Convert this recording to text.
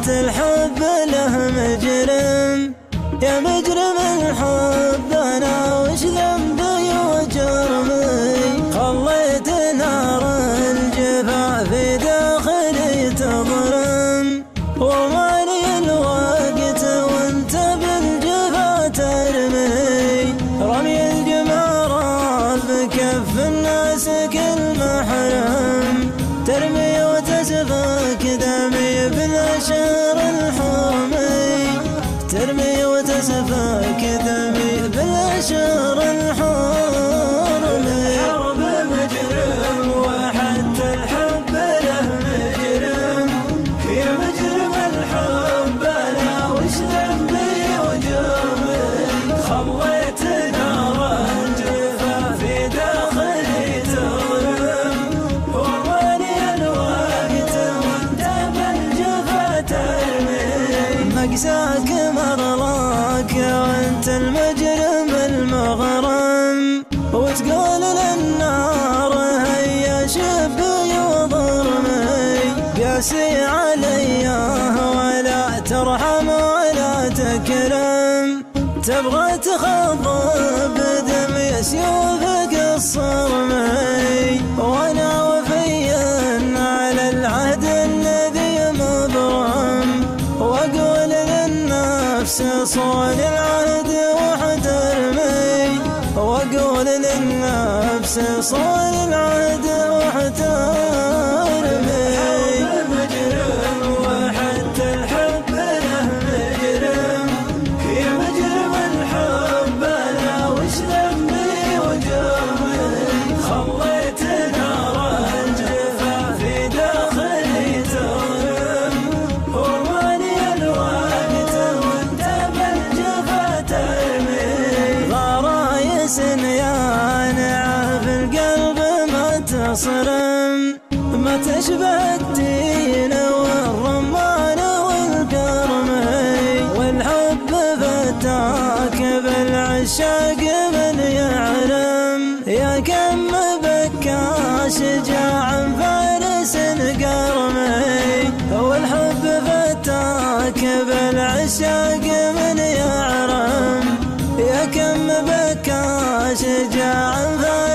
حتى الحب له مجرم. يا مجرم الحب أنا وش ذنبي وجرمي؟ خليت نار الجفا في داخلي تضرم، ومالي الوقت وانت بالجفا ترمي. رمي الجمار بكف الناس كل محرم، ترمي وتسفك دمي بالأشهر الحرمي، ترمي وتسفك دمي بالأشهر الحرمي. الحرب مجرم وحتى الحب له مجرم. يا مجرم الحب أنا وش ذنبي وجرمي؟ خليت نار الجفا في داخلي تضرم، ومالي الوقت وانت بالجفا ترمي. مقساك مرضاك وانت المجرم المغرم، وتقول للنار هيا شبي وضرمي. قاسي علي ولا ترحم ولا تكرم، تبغى تخضب دمي سيوفك الصرمي. وانا وفيا على العهد الذي مبرم، واقول للنفس صون العهد واحترمي، واقول للنفس صون العهد واحترمي. مجرم وحتى الحب له مجرم. يا مجرم الحب أنا وش ذنبي وجرمي؟ خليت نار الجفا في داخلي تضرم، ومالي الوقت وانت بالجفا ترمي. غرايس يانعة في القلب ما تصرم، ما تشبه التين والرمان والكرمي. والحب فتاك بالعشاق من يعلم، يا كم بكى شجاع فارس قرمي. والحب فتاك بالعشاق من يعلم، يا كم بكى شجاع فارس